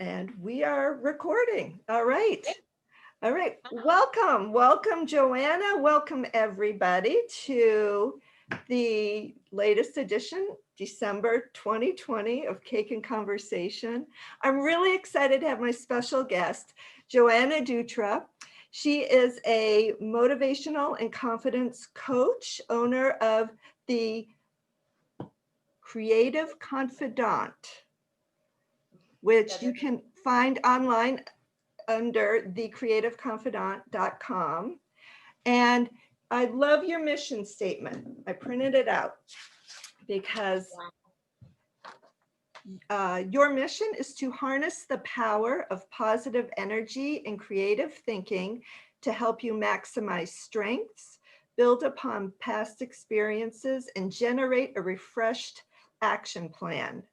And we are recording. All right. All right. Welcome, Joanna. Welcome, everybody, to the latest edition, December 2020 of Cake and Conversation. I'm really excited to have my special guest, Joanna Dutra. She is a motivational and confidence coach, owner of the Creative Confidant, which you can find online under thecreativeconfidant.com. And I love your mission statement. I printed it out because your mission is to harness the power of positive energy and creative thinking to help you maximize strengths, build upon past experiences, and generate a refreshed action plan,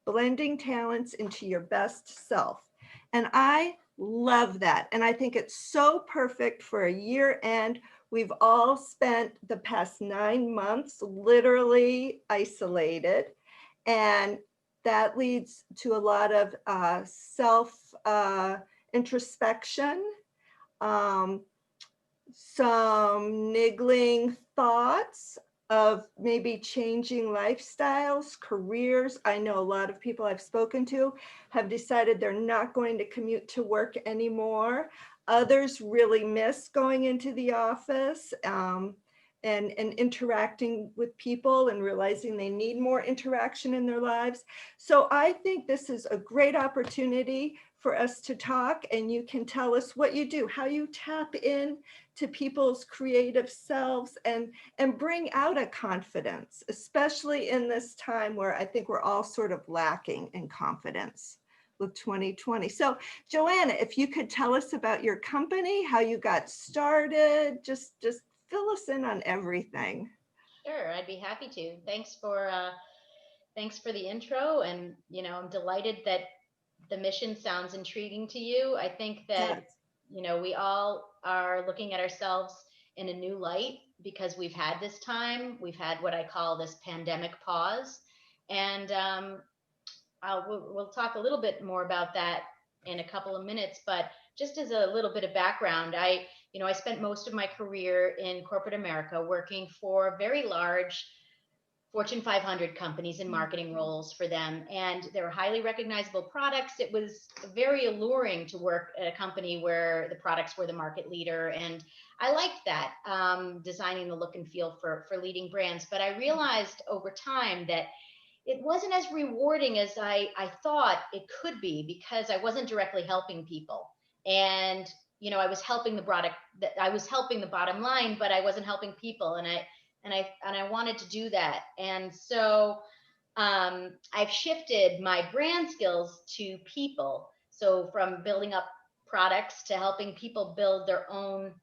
blending talents into your best self. And I love that. And I think it's so perfect for a year end. We've all spent the past 9 months literally isolated. And that leads to a lot of self introspection, some niggling thoughts of maybe changing lifestyles, careers. I know a lot of people I've spoken to have decided they're not going to commute to work anymore. Others really miss going into the office and interacting with people and realizing they need more interaction in their lives. So I think this is a great opportunity for us to talk, and you can tell us what you do, how you tap in to people's creative selves and bring out a confidence, especially in this time where I think we're all sort of lacking in confidence with 2020. So Joanna, if you could tell us about your company, how you got started, just fill us in on everything. Sure, I'd be happy to. Thanks for the intro, and I'm delighted that the mission sounds intriguing to you. I think that Yes. we all are looking at ourselves in a new light because we've had this time. We've had what I call this pandemic pause, and we'll talk a little bit more about that in a couple of minutes. But just as a little bit of background, I spent most of my career in corporate America working for very large Fortune 500 companies in marketing roles for them. And they were highly recognizable products. It was very alluring to work at a company where the products were the market leader. And I liked that, designing the look and feel for leading brands. But I realized over time that it wasn't as rewarding as I thought it could be, because I wasn't directly helping people. And I was helping the product, that I was helping the bottom line, but I wasn't helping people. And I wanted to do that. And so I've shifted my brand skills to people. So from building up products to helping people build their own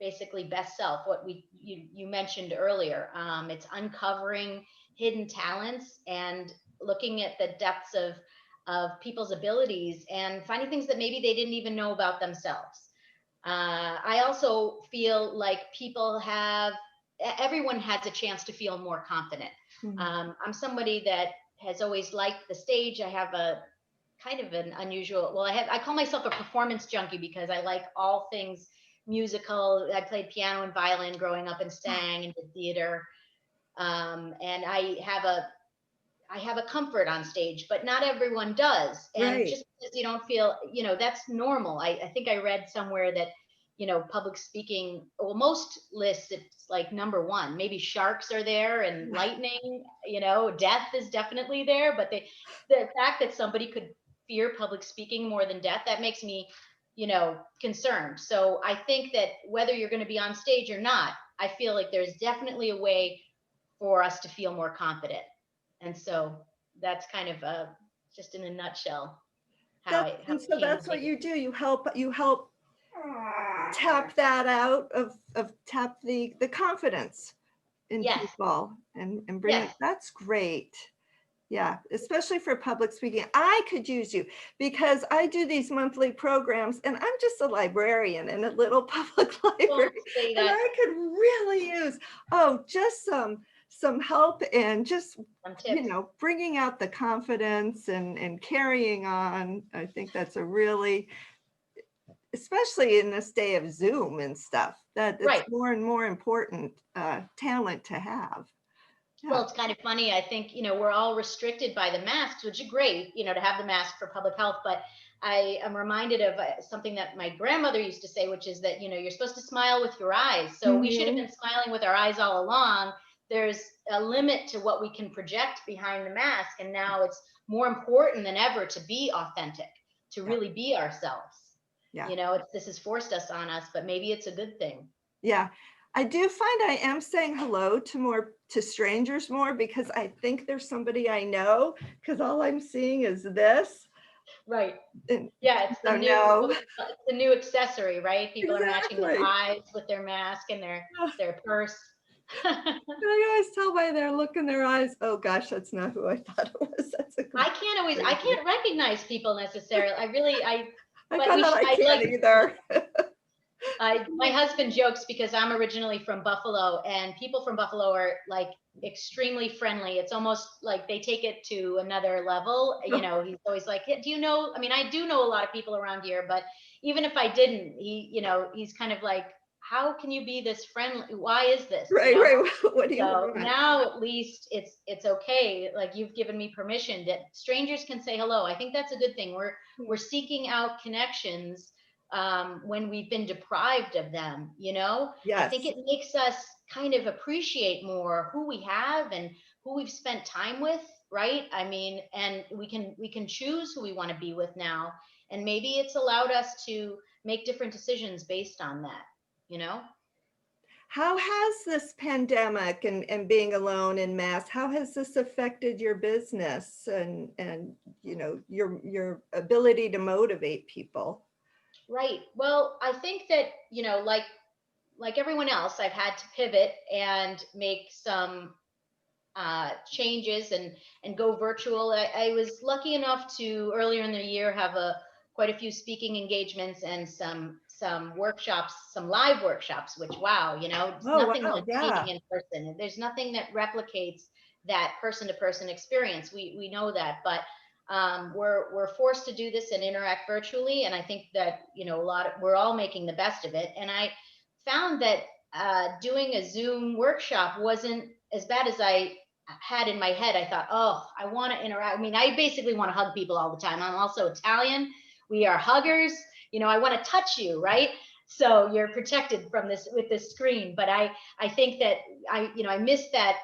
basically best self, what you mentioned earlier. It's uncovering hidden talents and looking at the depths of people's abilities and finding things that maybe they didn't even know about themselves. I also feel like everyone has a chance to feel more confident. I'm somebody that has always liked the stage. I have a kind of an unusual, well, I call myself a performance junkie because I like all things musical. I played piano and violin growing up and sang and did theater. And I have a comfort on stage, but not everyone does. And Right. just because you don't feel, that's normal. I think I read somewhere that, public speaking, well, most lists, it's like number one. Maybe sharks are there and lightning, death is definitely there. But the fact that somebody could fear public speaking more than death, that makes me, concerned. So I think that whether you're going to be on stage or not, I feel like there's definitely a way for us to feel more confident. And so that's kind of just in a nutshell how That's, I how and I so came to that's what make it. you do. You help tap that out of tap the confidence in Yes, people and bring it. yes. That's great. Yeah, especially for public speaking. I could use you because I do these monthly programs and I'm just a librarian in a little public Don't library. say And that. I could really use, just some some help and just, Some tips. bringing out the confidence and carrying on. I think that's a really, especially in this day of Zoom and stuff, that it's Right. more and more important talent to have. Well, Yeah. it's kind of funny. I think, we're all restricted by the masks, which is great, to have the mask for public health. But I am reminded of something that my grandmother used to say, which is that, you're supposed to smile with your eyes. So we should have Mhm. been smiling with our eyes all along. There's a limit to what we can project behind the mask. And now it's more important than ever to be authentic, to Yeah. really be ourselves. Yeah. This has forced us on us, but maybe it's a good thing. Yeah. I do find I am saying hello to strangers more because I think there's somebody I know because all I'm seeing is this. Right. And Yeah, it's the so new no. it's the new accessory, right? People are matching their Exactly. eyes with their mask and their purse. I always tell by their look in their eyes, oh gosh, that's not who I thought it was. That's a complete I stranger. can't recognize people necessarily. I really I but found out I I can't like either. my husband jokes because I'm originally from Buffalo, and people from Buffalo are like extremely friendly. It's almost like they take it to another level. He's always like, "Yeah, do you know?" I mean, I do know a lot of people around here, but even if I didn't, he's kind of like, "How can you be this friendly? Why is this?" Right, right. What do you So want? now at least it's okay. Like, you've given me permission that strangers can say hello. I think that's a good thing. We're seeking out connections when we've been deprived of them. I think Yes. it makes us kind of appreciate more who we have and who we've spent time with, right? I mean, and we can choose who we want to be with now, and maybe it's allowed us to make different decisions based on that, you know? How has this pandemic and being alone in mass, how has this affected your business and your ability to motivate people? Right. Well, I think that, like everyone else, I've had to pivot and make some changes and go virtual. I was lucky enough to earlier in the year have a quite a few speaking engagements and some workshops, some live workshops. Which, wow, it's Oh, nothing wow, like yeah. speaking in person. There's nothing that replicates that person to person experience. We know that, but we're forced to do this and interact virtually. And I think that we're all making the best of it. And I found that doing a Zoom workshop wasn't as bad as I had in my head. I thought, oh, I want to interact. I mean, I basically want to hug people all the time. I'm also Italian. We are huggers. I want to touch you, right? So you're protected from this with this screen. But I think that I miss that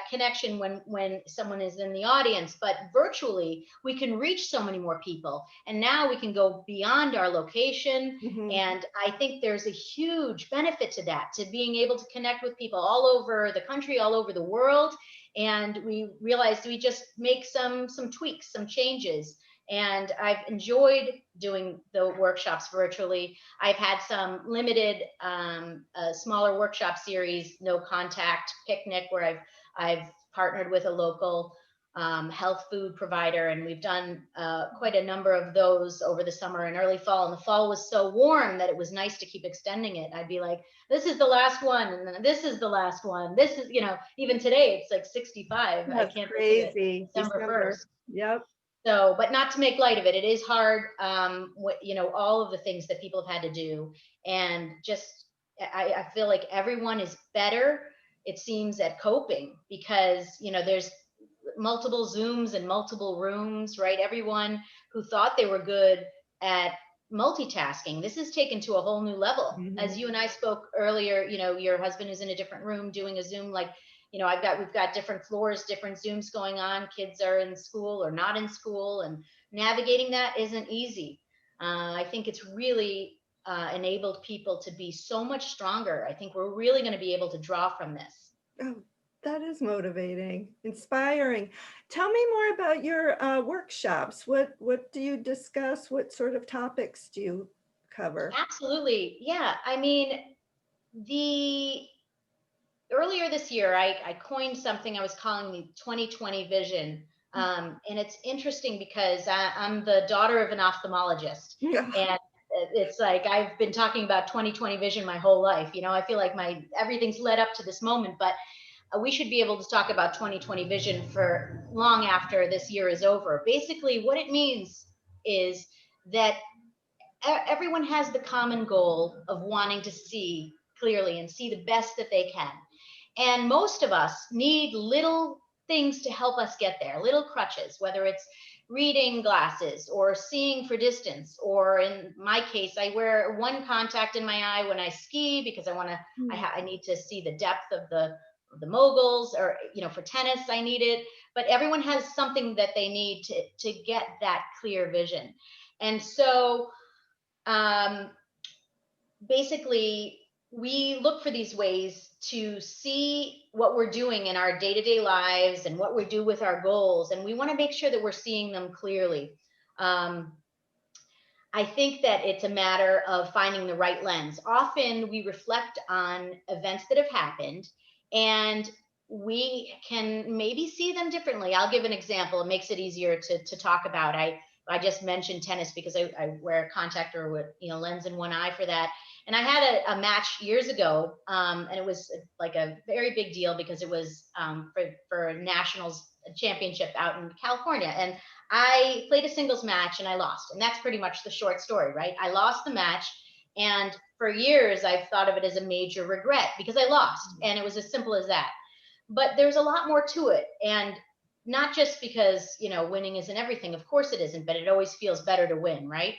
connection when someone is in the audience. But virtually, we can reach so many more people, and now we can go beyond our location. Mhm. And I think there's a huge benefit to that, to being able to connect with people all over the country, all over the world. And we realized we just make some tweaks, some changes. And I've enjoyed doing the workshops virtually. I've had some limited, smaller workshop series, no contact picnic, where I've partnered with a local health food provider, and we've done quite a number of those over the summer and early fall. And the fall was so warm that it was nice to keep extending it. I'd be like, this is the last one, and then this is the last one. This is, even today it's like 65. I That's can't believe it. crazy. December December. 1st. Yep. So, but not to make light of it, it is hard. All of the things that people have had to do, and just I feel like everyone is better, it seems, at coping, because there's multiple Zooms and multiple rooms, right? Everyone who thought they were good at multitasking, this is taken to a whole new level. As Mhm. you and I spoke earlier, your husband is in a different room doing a Zoom. Like, we've got different floors, different Zooms going on. Kids are in school or not in school, and navigating that isn't easy. I think it's really enabled people to be so much stronger. I think we're really going to be able to draw from this. Oh, that is motivating, inspiring. Tell me more about your workshops. What do you discuss? What sort of topics do you cover? Absolutely. Yeah. I mean, the earlier this year, I coined something I was calling the 2020 vision. And it's interesting because I'm the daughter of an ophthalmologist. Yeah. And it's like I've been talking about 2020 vision my whole life. I feel like my everything's led up to this moment. But we should be able to talk about 2020 vision for long after this year is over. Basically, what it means is that everyone has the common goal of wanting to see clearly and see the best that they can. And most of us need little things to help us get there, little crutches, whether it's reading glasses or seeing for distance, or in my case, I wear one contact in my eye when I ski because I need to see the depth of the moguls, or for tennis I need it. But everyone has something that they need to get that clear vision. And so um, basically, we look for these ways to see what we're doing in our day-to-day lives and what we do with our goals, and we want to make sure that we're seeing them clearly. um, I think that it's a matter of finding the right lens. Often we reflect on events that have happened, and we can maybe see them differently. I'll give an example. It makes it easier to talk about. I just mentioned tennis because I wear a contact or with lens in one eye for that. And I had a match years ago, and it was like a very big deal because it was for nationals championship out in California. And I played a singles match and I lost. And that's pretty much the short story, right? I lost the match. And for years, I've thought of it as a major regret because I lost. And it was as simple as that. But there's a lot more to it. And not just because, winning isn't everything. Of course it isn't, but it always feels better to win, right?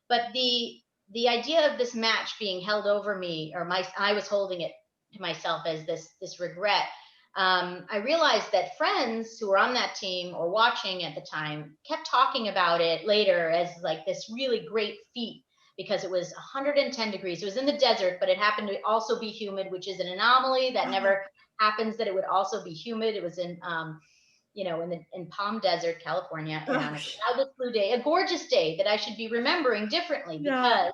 But the idea of this match being held over me, or I was holding it to myself as this regret. I realized that friends who were on that team or watching at the time kept talking about it later as like this really great feat because it was 110 degrees. It was in the desert, but it happened to also be humid, which is an anomaly that never happens, that it would also be humid. It was in Palm Desert, California, and on a Gosh. cloudless blue day, a gorgeous day that I should be remembering differently Yeah. because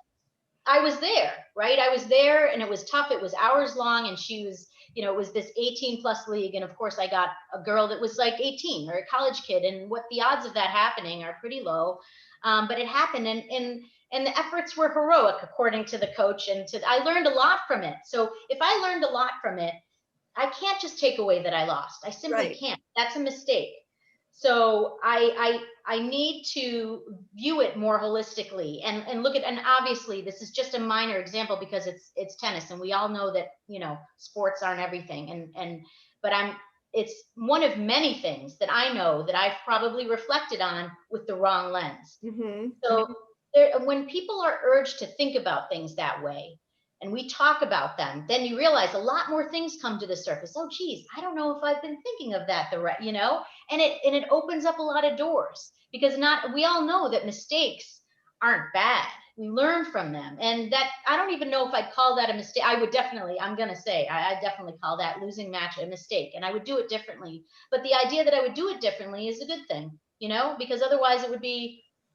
I was there, right? I was there, and it was tough. It was hours long, and she was, it was this 18 plus league. And of course, I got a girl that was like 18 or a college kid. And what the odds of that happening are pretty low. But it happened, and the efforts were heroic, according to the coach. And I learned a lot from it. So if I learned a lot from it, I can't just take away that I lost. I simply Right. can't. That's a mistake. So I need to view it more holistically and look at, and obviously this is just a minor example because it's tennis, and we all know that sports aren't everything, and but it's one of many things that I know that I've probably reflected on with the wrong lens. Hmm. So when people are urged to think about things that way, and we talk about them, then you realize a lot more things come to the surface. Oh, geez, I don't know if I've been thinking of that the right, and it opens up a lot of doors because not we all know that mistakes aren't bad. We learn from them, and that I don't even know if I'd call that a mistake. I would definitely, I'm gonna say, I definitely call that losing match a mistake, and I would do it differently. But the idea that I would do it differently is a good thing, because otherwise it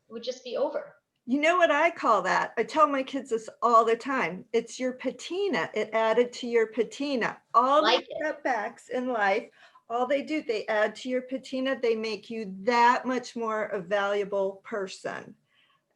would just be over. You know what I call that? I tell my kids this all the time. It's your patina. It added to your patina. All these Like it. setbacks in life, all they do, they add to your patina. They make you that much more a valuable person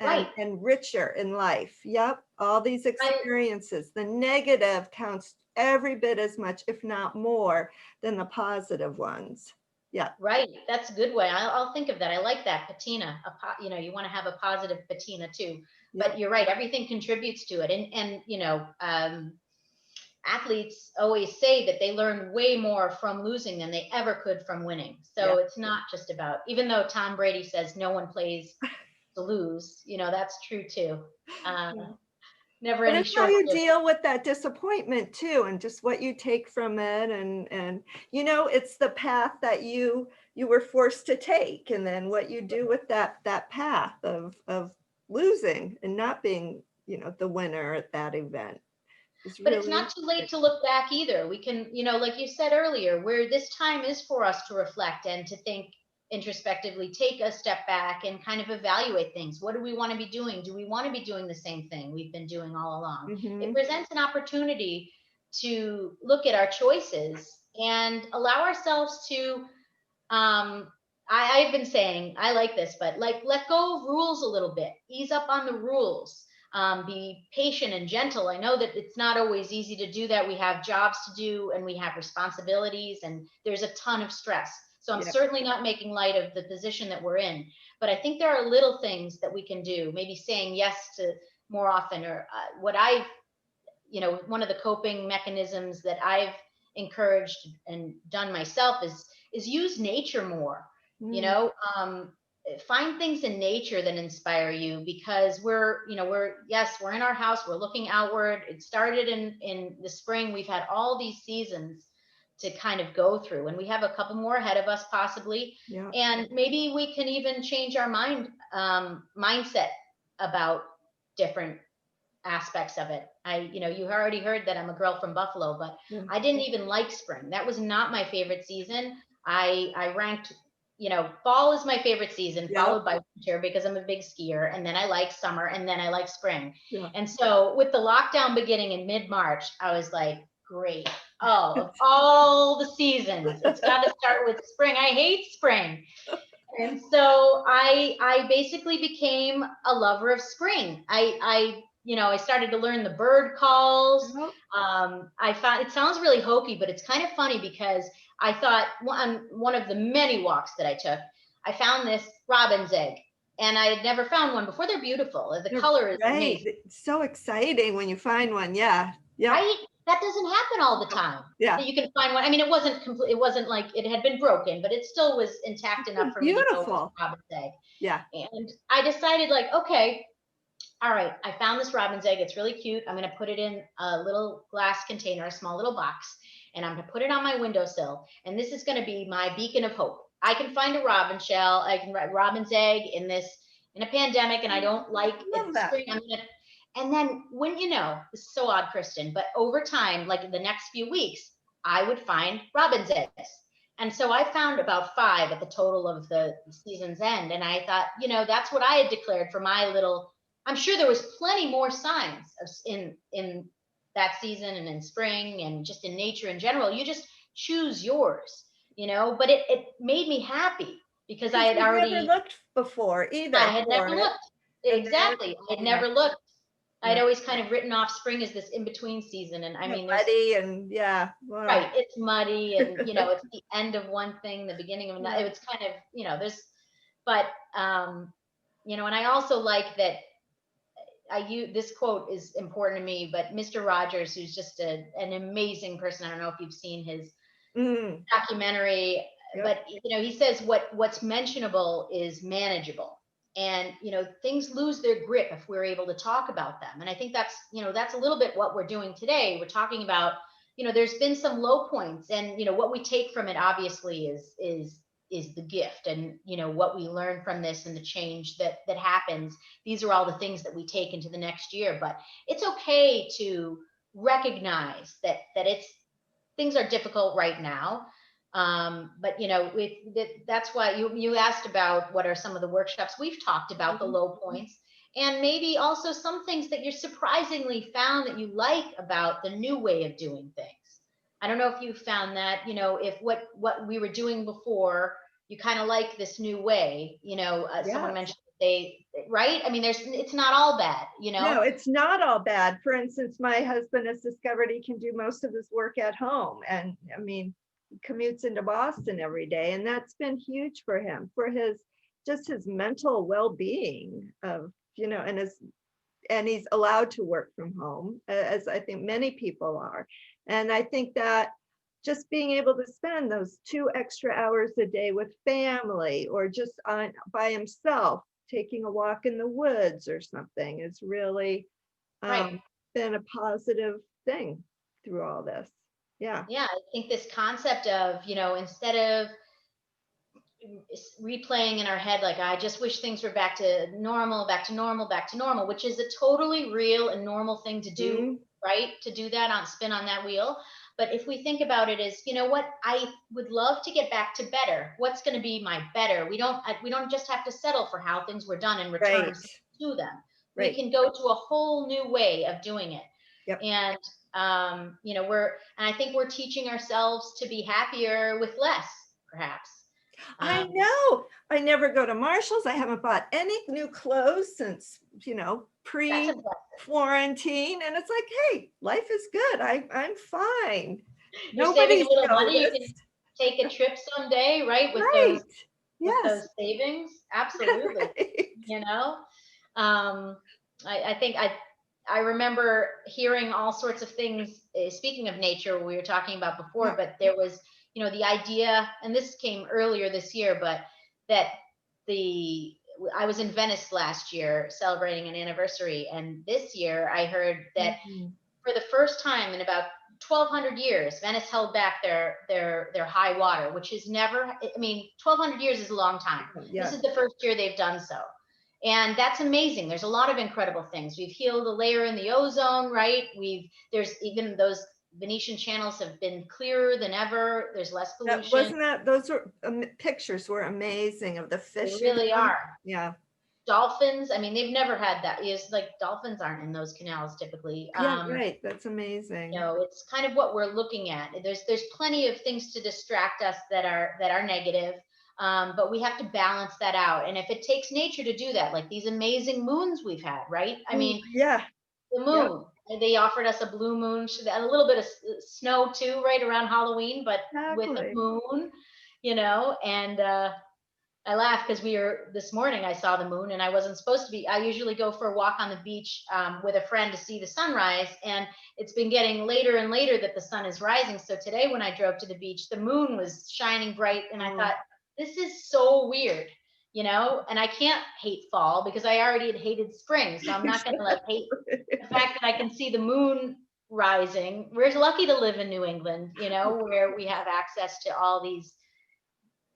Right. and richer in life. Yep. All these I experiences, the negative counts every bit as much, if not more, than the positive ones. Yeah. Right. That's a good way. I'll think of that. I like that patina. You want to have a positive patina too. But Yep. you're right. Everything contributes to it. And athletes always say that they learn way more from losing than they ever could from winning. Yeah. So it's not just about, even though Tom Brady says no one plays to lose, that's true too. Uh, Yeah. Never But any it's how shortage you of. deal with that disappointment too, and just what you take from it, and it's the path that you were forced to take, and then what you do with that path of losing and not being, the winner at that event is But it's really not too late interesting. to look back either. We can, like you said earlier, where this time is for us to reflect and to think introspectively, take a step back and kind of evaluate things. What do we want to be doing? Do we want to be doing the same thing we've been doing all along? It Hmm. presents an opportunity to look at our choices and allow ourselves to I've been saying, I like this, but like let go of rules a little bit, ease up on the rules. be patient and gentle. I know that it's not always easy to do that. We have jobs to do and we have responsibilities, and there's a ton of stress. So I'm Yeah. certainly not making light of the position that we're in. But I think there are little things that we can do, maybe saying yes to more often, or what I've, one of the coping mechanisms that I've encouraged and done myself is use nature more. You Mm, know, find things in nature that inspire you, because we're in our house, we're looking outward. It started in the spring. We've had all these seasons to kind of go through, and we have a couple more ahead of us possibly. yeah. And maybe we can even change our mindset about different aspects of it. You already heard that I'm a girl from Buffalo, but Yeah. I didn't even like spring. That was not my favorite season. I ranked, fall is my favorite season, Yep. followed by winter because I'm a big skier, and then I like summer, and then I like spring. Yeah. And so with the lockdown beginning in mid-March, I was like, great. Oh, of all the seasons, it's got to start with spring. I hate spring. And so I basically became a lover of spring. I started to learn the bird calls. Yep. I found, it sounds really hokey, but it's kind of funny because I thought on one of the many walks that I took, I found this robin's egg, and I had never found one before. They're beautiful. The They're color is right. amazing, It's so exciting when you find one. Yeah. Yep. right? That doesn't happen all the Yep. time. Yeah. That you can find one. I mean, it wasn't complete. It wasn't like it had been broken, but it still was intact enough They're for me to know it was beautiful. a robin's egg. Yeah. And I decided, like, okay, all right, I found this robin's egg. It's really cute. I'm going to put it in a little glass container, a small little box, and I'm going to put it on my windowsill. And this is going to be my beacon of hope. I can find a robin shell. I can write robin's egg in a pandemic, and I don't like Love it that. spring. And then when this is so odd, Kristen, but over time, like the next few weeks, I would find robin's eggs. And so I found about 5 at the total of the season's end. And I thought, that's what I had declared for my little. I'm sure there was plenty more signs in that season and in spring and just in nature in general. You just choose yours, but it made me happy because Because you never looked before I either had never for it. looked. And then, Exactly. I had yeah. never looked. I'd Yeah. always kind of written off spring as this in between season. And I Yeah. mean, Muddy and yeah. Wow. right, it's muddy, and, it's the end of one thing, the beginning of another. Yeah. It's kind of, but, and I also like that this quote is important to me, but Mr. Rogers, who's just an amazing person. I don't know if you've seen his Mm. documentary, Yep. but he says what's mentionable is manageable. And things lose their grip if we're able to talk about them. And I think that's a little bit what we're doing today. We're talking about, there's been some low points, and what we take from it obviously is the gift, and what we learn from this and the change that happens. These are all the things that we take into the next year. But it's okay to recognize that it's things are difficult right now. But that's why you asked about what are some of the workshops. We've talked about the Mhm. low points, and maybe also some things that you're surprisingly found that you like about the new way of doing things. I don't know if you found that, if what we were doing before, you kind of like this new way. Someone Yes. mentioned they, right? I mean, it's not all bad. No, it's not all bad. For instance, my husband has discovered he can do most of his work at home. And I mean, he commutes into Boston every day. And that's been huge for him, for his mental well-being of, and he's allowed to work from home, as I think many people are. And I think that just being able to spend those 2 extra hours a day with family, or just by himself, taking a walk in the woods or something, is really Right. um, been a positive thing through all this. Yeah. Yeah, I think this concept of, instead of replaying in our head, like, I just wish things were back to normal, back to normal, back to normal, which is a totally real and normal thing to do, Mhm. right? To do that, on spin on that wheel. But if we think about it as, what, I would love to get back to better. What's going to be my better? We don't just have to settle for how things were done and return Right. to them. We Right. can go to a whole new way of doing it. Yep. And and I think we're teaching ourselves to be happier with less, perhaps. I Um, know. I never go to Marshall's. I haven't bought any new clothes since, that's impressive. pre-quarantine. And it's like, hey, life is good. I'm fine. You're saving a Nobody's little money. You can noticed. take a trip someday, right? Right. With Yes. those savings. Absolutely. Right. You know, um, I think I remember hearing all sorts of things. Speaking of nature, we were talking about before, Yeah. but there was, the idea, and this came earlier this year, but that the I was in Venice last year celebrating an anniversary, and this year I heard that Mhm. for the first time in about 1200 years, Venice held back their high water, which is never, I mean, 1200 years is a long time. This Yeah. is the first year they've done so. And that's amazing. There's a lot of incredible things. We've healed a layer in the ozone, right? There's even those Venetian channels have been clearer than ever. There's less That pollution. wasn't that those were pictures were amazing of the They fish in really them. are. Yeah. Dolphins, I mean, they've never had that. It's like dolphins aren't in those canals typically. Yeah, right. That's amazing. It's kind of what we're looking at. There's plenty of things to distract us that are negative, but we have to balance that out. And if it takes nature to do that, like these amazing moons we've had, right? I Ooh, mean, yeah. the Yep. moon. They offered us a blue moon, a little bit of snow too, right around Halloween, but with a Exactly. moon, and I laugh because this morning I saw the moon and I wasn't supposed to be. I usually go for a walk on the beach with a friend to see the sunrise, and it's been getting later and later that the sun is rising. So today, when I drove to the beach, the moon was shining bright, and I Oh, thought, this is so weird, and I can't hate fall because I already had hated spring. So I'm not going to like hate the fact that I can see the moon rising. We're lucky to live in New England, where we have access to all these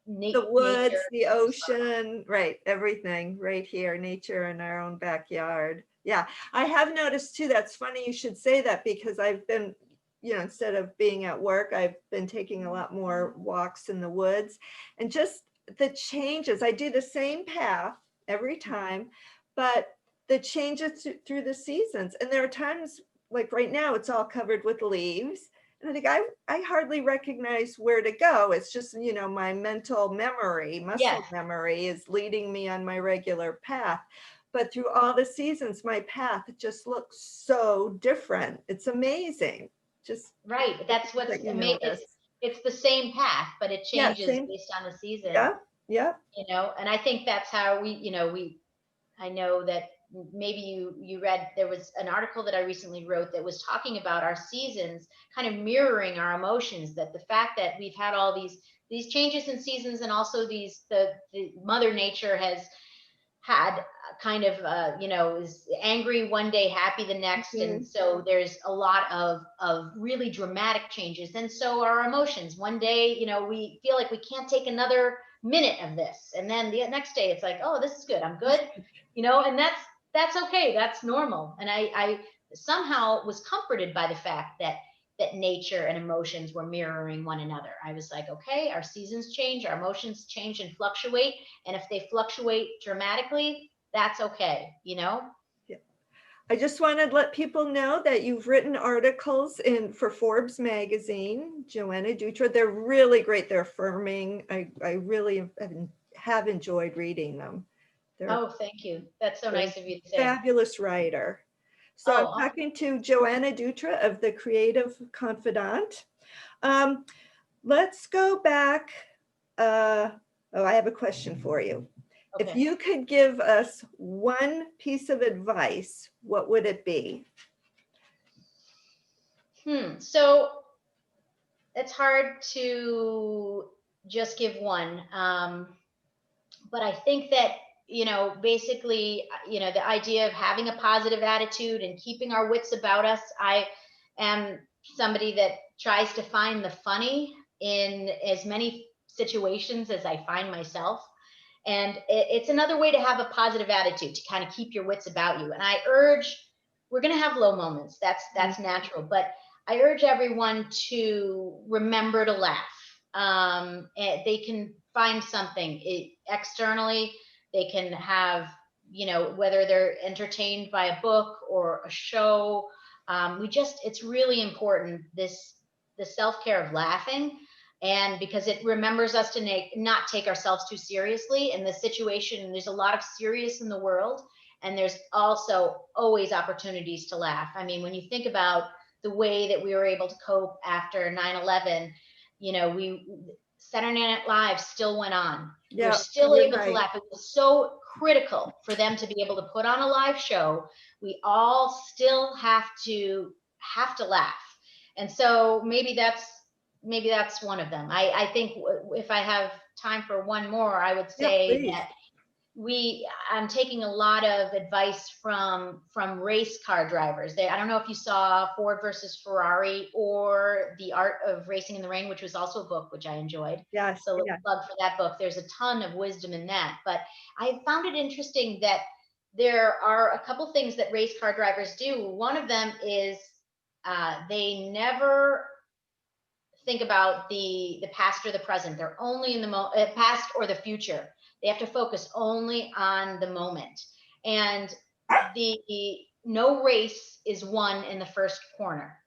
the nature woods, the stuff. ocean, right, everything right here, nature in our own backyard. Yeah, I have noticed too, that's funny you should say that because I've been, instead of being at work, I've been taking a lot more walks in the woods and just the changes. I do the same path every time, but the changes through the seasons. And there are times like right now, it's all covered with leaves. And I think I hardly recognize where to go. It's just, my mental memory, Yes. muscle memory is leading me on my regular path. But through all the seasons, my path just looks so different. It's amazing. Just Right. the That's things what's that you amazing. It's notice. it's the same path, but it Yeah, changes same. based on the season, Yeah, yeah. and I think that's how I know that maybe you read there was an article that I recently wrote that was talking about our seasons kind of mirroring our emotions, that the fact that we've had all these changes in seasons, and also the mother nature has had kind of is angry one day, happy the next, and Mhm. so there's a lot of really dramatic changes. And so our emotions, one day we feel like we can't take another minute of this, and then the next day it's like, oh, this is good, I'm good, and that's okay, that's normal. And I somehow was comforted by the fact that nature and emotions were mirroring one another. I was like, okay, our seasons change, our emotions change and fluctuate, and if they fluctuate dramatically, that's okay. Yeah. I just want to let people know that you've written articles in for Forbes magazine, Joanna Dutra. They're really great. They're affirming. I really have enjoyed reading them. They're Oh, thank you. That's so They're nice of you to say. fabulous writer. So I'm Oh, talking to Joanna Dutra of the Creative Confidant. Um, let's go back. Uh, I have a question for you. If okay. you could give us one piece of advice, what would it be? So it's hard to just give one. But I think that, basically, the idea of having a positive attitude and keeping our wits about us. I am somebody that tries to find the funny in as many situations as I find myself. And it's another way to have a positive attitude, to kind of keep your wits about you. And I urge, we're going to have low moments. That's natural. But I urge everyone to remember to laugh. They can find something externally. They can have, whether they're entertained by a book or a show. It's really important, the self care of laughing. And because it remembers us to not take ourselves too seriously in the situation. And there's a lot of serious in the world, and there's also always opportunities to laugh. I mean, when you think about the way that we were able to cope after 9/11, we Saturday Night Live still went on. We were Yeah, still you're able to right. laugh. It was so critical for them to be able to put on a live show. We all still have to laugh. And so maybe that's one of them. I think if I have time for one more, I would Yeah, say please. that I'm taking a lot of advice from race car drivers. I don't know if you saw Ford versus Ferrari or The Art of Racing in the Rain, which was also a book which I enjoyed. Yes, So let's yes. plug for that book. There's a ton of wisdom in that. But I found it interesting that there are a couple things that race car drivers do. One of them is they never think about the past or the present. They're only in the past or the future. They have to focus only on the moment. And the no race is won in the first corner.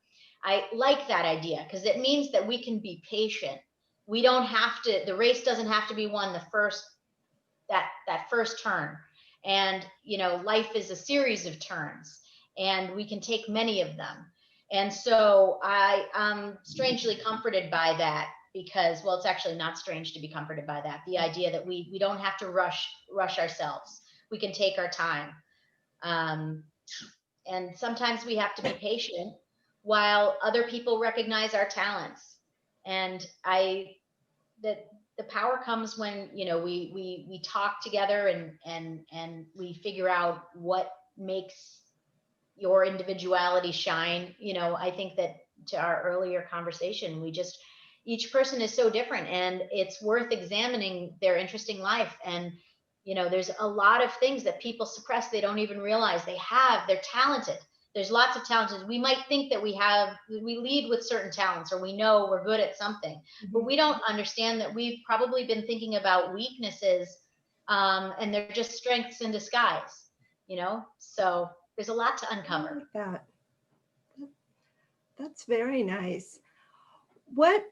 I like that idea because it means that we can be patient. We don't have to, the race doesn't have to be won the first, that first turn. And life is a series of turns, and we can take many of them. And so I am strangely comforted by that, because, well, it's actually not strange to be comforted by that, the idea that we don't have to rush ourselves. We can take our time. um, and sometimes we have to be patient while other people recognize our talents. And that the power comes when we talk together, and we figure out what makes your individuality shine. I think that, to our earlier conversation, each person is so different, and it's worth examining their interesting life. And there's a lot of things that people suppress. They don't even realize they're talented. There's lots of talents. We might think that we lead with certain talents, or we know we're good at something, but we don't understand that we've probably been thinking about weaknesses, and they're just strengths in disguise. So there's a lot to I uncover. like that. That's very nice. What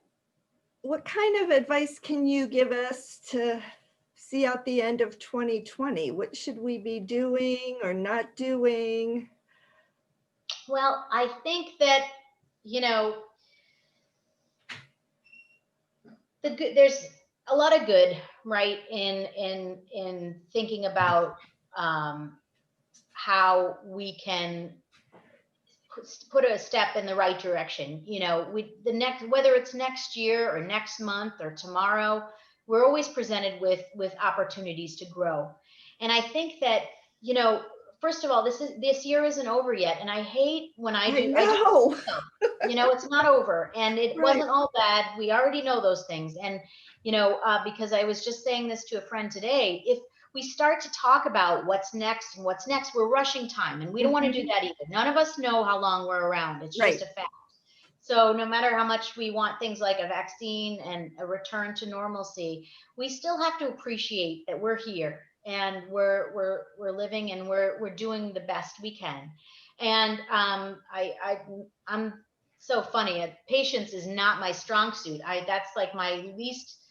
what kind of advice can you give us to see out the end of 2020? What should we be doing or not doing? Well, I think that, you know, there's a lot of good, right, in thinking about um, how we can put a step in the right direction. The next, whether it's next year or next month or tomorrow, we're always presented with opportunities to grow. And I think that, you know, first of all, this year isn't over yet. And I hate when I I do know. myself. It's not over, and it Right. wasn't all bad. We already know those things. And because I was just saying this to a friend today, if we start to talk about what's next, we're rushing time, and we don't want to do Mhm. that either. None of us know how long we're around. It's just Right. a fact. So no matter how much we want things like a vaccine and a return to normalcy, we still have to appreciate that we're here, and we're living, and we're doing the best we can. And I'm so funny. Patience is not my strong suit. That's like my least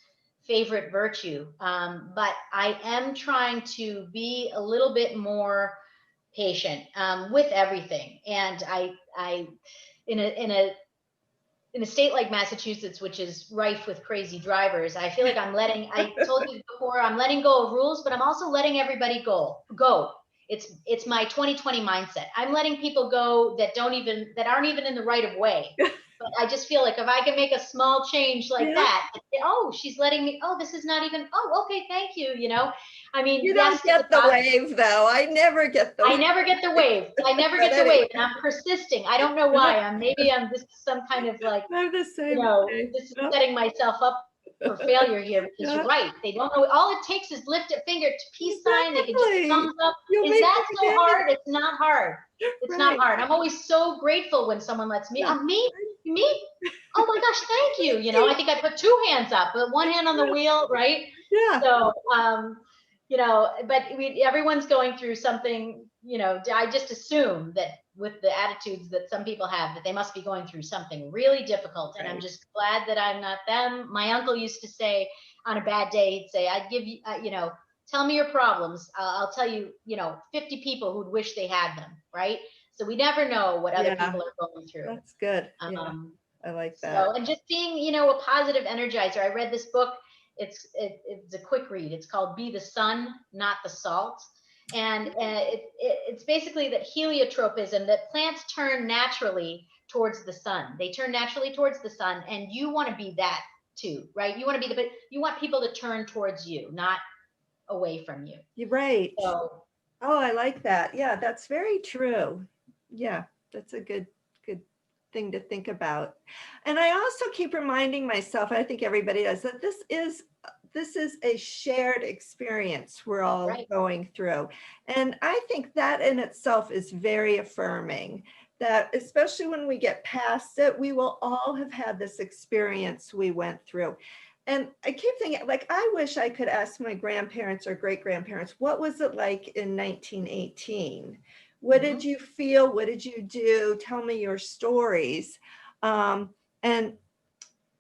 favorite virtue. But I am trying to be a little bit more patient with everything. And I, in a state like Massachusetts, which is rife with crazy drivers, I feel like I told you before, I'm letting go of rules, but I'm also letting everybody go. It's my 2020 mindset. I'm letting people go that aren't even in the right of way. But I just feel like if I can make a small change like Yeah. that, oh, she's letting me, oh, this is not even, oh, okay, thank you. I mean, You yes, don't there's a get the wave though. I never get the I wave. never get the wave. I never But get the anyway, wave, and I'm persisting. I don't know why. Maybe I'm just some kind of like, I'm the same way. this is Yep. setting myself up for failure here, because you're Yeah. right. They don't know. All it takes is lift a finger to peace sign. They can just Exactly. thumbs up. You'll Is make that it so again. hard? It's not hard. It's not Right. hard. I'm always so grateful when someone lets me. Yeah. Me. Oh my gosh, thank you. I think I put two hands up, but one hand on the wheel, right? Yeah. So, but everyone's going through something. I just assume that with the attitudes that some people have, that they must be going through something really difficult. And I'm Right. just glad that I'm not them. My uncle used to say, on a bad day, he'd say, I'd give you, tell me your problems. I'll tell you, 50 people who'd wish they had them. Right. So we never know what other Yeah, people are going through. that's good. Yeah, Um, I like that. so, and just being, a positive energizer. I read this book. It's a quick read. It's called "Be the Sun, Not the Salt," and it's basically that heliotropism, that plants turn naturally towards the sun. They turn naturally towards the sun, and you want to be that too, right? You want to be but you want people to turn towards you, not away from you. You're right. So, Oh, I like that. Yeah, that's very true. Yeah, that's a good thing to think about. And I also keep reminding myself, I think everybody does, that this is a shared experience we're all right, going through. And I think that in itself is very affirming, that especially when we get past it, we will all have had this experience we went through. And I keep thinking, like, I wish I could ask my grandparents or great grandparents, what was it like in 1918? What did hmm you feel? What did you do? Tell me your stories. And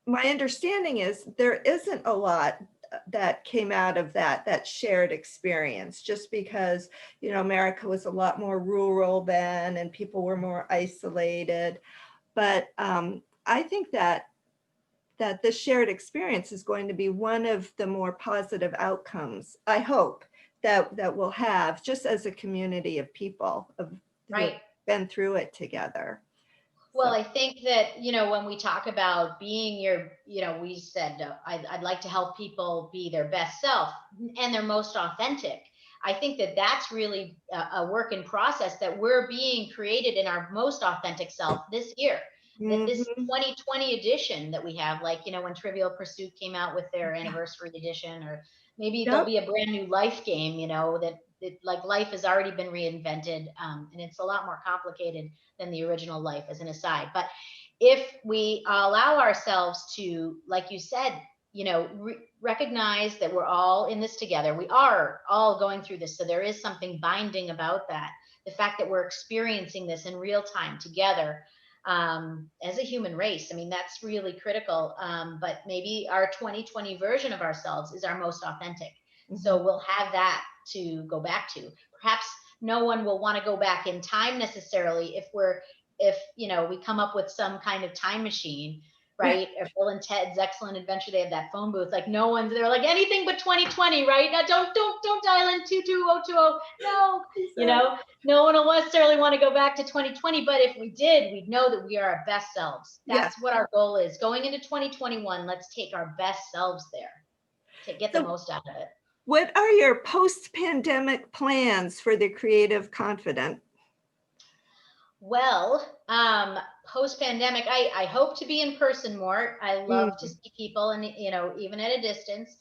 my understanding is there isn't a lot that came out of that shared experience, just because America was a lot more rural then and people were more isolated. But I think that this shared experience is going to be one of the more positive outcomes, I hope, that we'll have just as a community of people who have right. been through it together. Well, So, I think that, when we talk about being we said, I'd like to help people be their best self and their most authentic. I think that that's really a work in process, that we're being created in our most authentic self this year. That this mhm. 2020 edition that we have, like, when Trivial Pursuit came out with their Yeah. anniversary edition, or maybe there'll Yep. be a brand new life game, that like life has already been reinvented, and it's a lot more complicated than the original life, as an aside. But if we allow ourselves to, like you said, recognize that we're all in this together, we are all going through this. So there is something binding about that. The fact that we're experiencing this in real time together, as a human race, I mean, that's really critical. But maybe our 2020 version of ourselves is our most authentic. Mhm. So we'll have that to go back to. Perhaps no one will want to go back in time necessarily, if we come up with some kind of time machine, Right. right? Or Bill and Ted's Excellent Adventure, they have that phone booth. Like, no one's, they're like, anything but 2020, right? Now don't dial in 22020. No, Exactly. no one will necessarily want to go back to 2020. But if we did, we'd know that we are our best selves. Yeah. That's what our goal is. Going into 2021, let's take our best selves there to get the So, most out of it. what are your post-pandemic plans for the Creative Confidant? Well, post pandemic, I hope to be in person more. I love to Mm. see people, and even at a distance.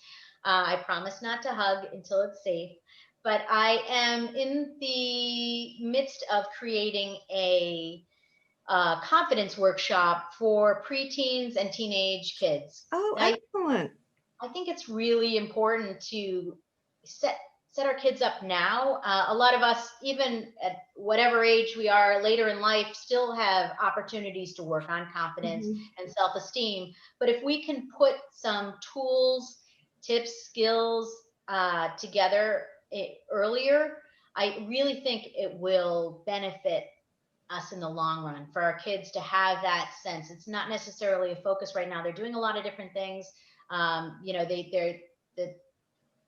I promise not to hug until it's safe. But I am in the midst of creating a confidence workshop for preteens and teenage kids. Oh, I excellent. I think it's really important to set set our kids up now. A lot of us, even at whatever age we are later in life, still have opportunities to work on confidence Mhm. and self-esteem. But if we can put some tools, tips, skills together earlier, I really think it will benefit us in the long run, for our kids to have that sense. It's not necessarily a focus right now. They're doing a lot of different things. They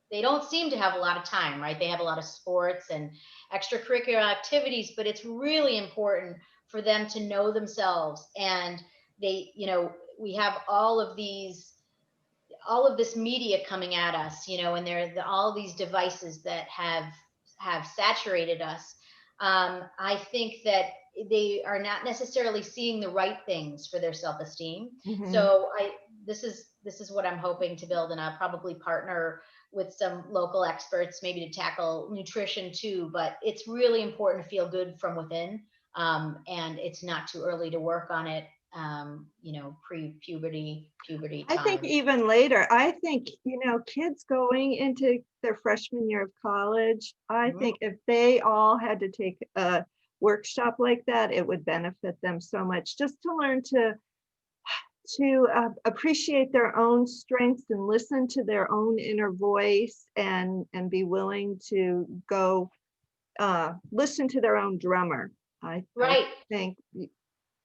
they don't seem to have a lot of time, right? They have a lot of sports and extracurricular activities, but it's really important for them to know themselves. And we have all of this media coming at us, and all these devices that have saturated us. I think that they are not necessarily seeing the right things for their self-esteem. Mhm. So this is what I'm hoping to build, and I'll probably partner with some local experts, maybe to tackle nutrition too. But it's really important to feel good from within, and it's not too early to work on it. pre-puberty, puberty I think time. even later, I think, kids going into their freshman year of college, I Mhm. think if they all had to take a workshop like that, it would benefit them so much just to learn to appreciate their own strengths and listen to their own inner voice and be willing to go listen to their own drummer. I Right, think,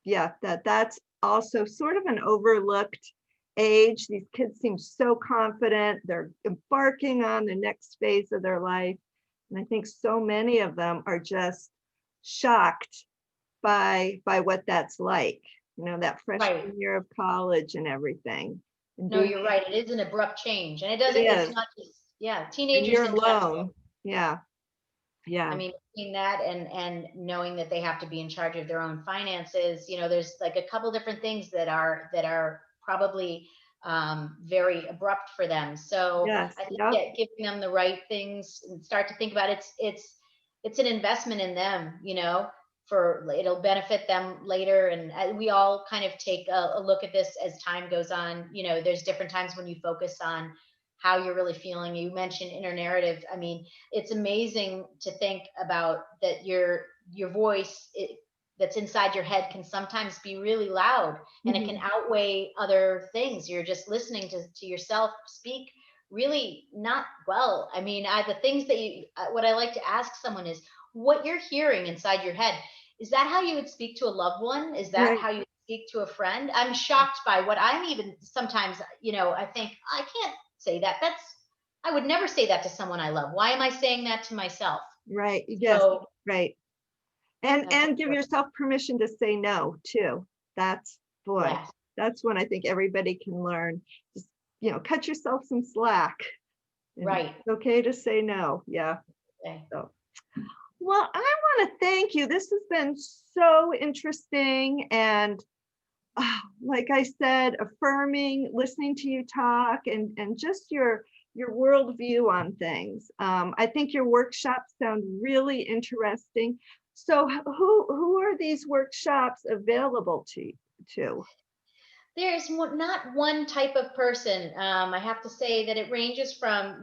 yeah, that's also sort of an overlooked age. These kids seem so confident. They're embarking on the next phase of their life. And I think so many of them are just shocked by what that's like, that right. freshman year of college and everything. And No, being you're right. It is an abrupt change, and it it's is, not just, yeah, and teenagers you're in general. alone. Yeah, I yeah, mean, between that and knowing that they have to be in charge of their own finances, there's like a couple different things that are probably very abrupt for them. So yes, I think, yep. yeah, giving them the right things and start to think about it's an investment in them, for it'll benefit them later. And we all kind of take a look at this as time goes on. There's different times when you focus on how you're really feeling. You mentioned inner narrative. I mean, it's amazing to think about that your voice that's inside your head can sometimes be really loud, and it can Mhm. outweigh other things. You're just listening to yourself speak really not well. I mean, the things that what I like to ask someone is, what you're hearing inside your head, is that how you would speak to a loved one? Is that Right, how you would speak to a friend? I'm shocked by what I'm even sometimes, I think I can't say that. I would never say that to someone I love. Why am I saying that to myself? right, yes, So right. And that's and give yourself permission to say no too. That's boy, yes, that's when I think everybody can learn. Just, cut yourself some slack. And right. it's okay to say no. Yeah. Okay. So, well, I want to thank you. This has been so interesting and like I said, affirming, listening to you talk and just your worldview on things. I think your workshops sound really interesting. So who are these workshops available to? There's not one type of person. I have to say that it ranges from,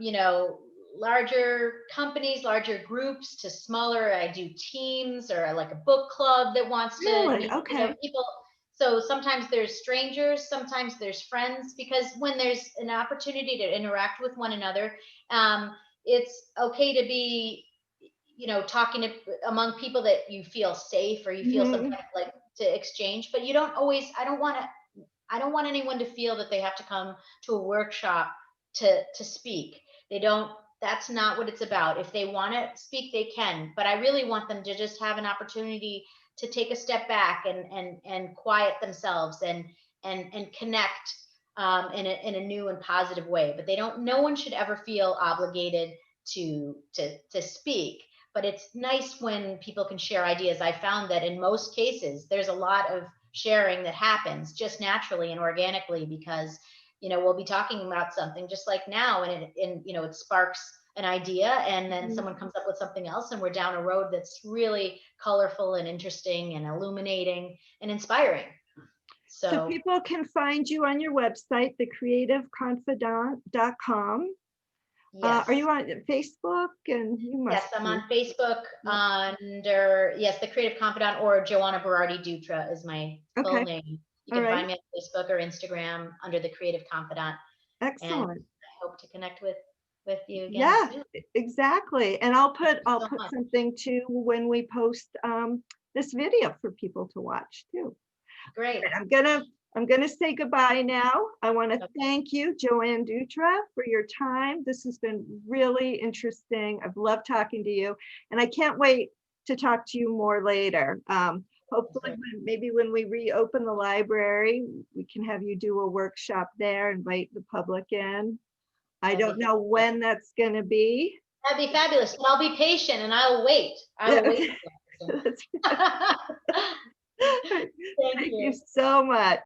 larger companies, larger groups to smaller. I do teams or like a book club that wants to Really? meet, Okay. people. So sometimes there's strangers, sometimes there's friends, because when there's an opportunity to interact with one another, it's okay to be, talking among people that you feel safe, or you feel some Mhm. kind of like to exchange. But you don't always, I don't want anyone to feel that they have to come to a workshop to speak. They don't. That's not what it's about. If they want to speak, they can. But I really want them to just have an opportunity to take a step back and quiet themselves and connect, in a new and positive way. But they don't. No one should ever feel obligated to speak. But it's nice when people can share ideas. I found that in most cases, there's a lot of sharing that happens just naturally and organically, because we'll be talking about something just like now, and it sparks an idea, and then Mhm. someone comes up with something else, and we're down a road that's really colorful and interesting and illuminating and inspiring. So So people can find you on your website, thecreativeconfidant.com. Are yes. you on Facebook? And you Yes, must I'm be. on Facebook Yep. under, yes, the Creative Confidant, or Joanna Berardi Dutra is my full Okay. name. You All can right. find me on Facebook or Instagram under the Creative Confidant, and Excellent. I hope to connect with you again Yeah, soon. exactly. And I'll Thank put you I'll so put much. something too when we post this video for people to watch too. Great. But I'm gonna say goodbye now. I want to Okay, thank you, Joanne Dutra, for your time. This has been really interesting. I've loved talking to you, and I can't wait to talk to you more later. that's Hopefully, great. maybe when we reopen the library, we can have you do a workshop there, invite the public in. I That'd be don't know fabulous. when that's going to be. That'd be fabulous. And I'll be patient and I will wait. I Yeah, will wait okay. for the That's opportunity. right. Thank Thank you you. so much.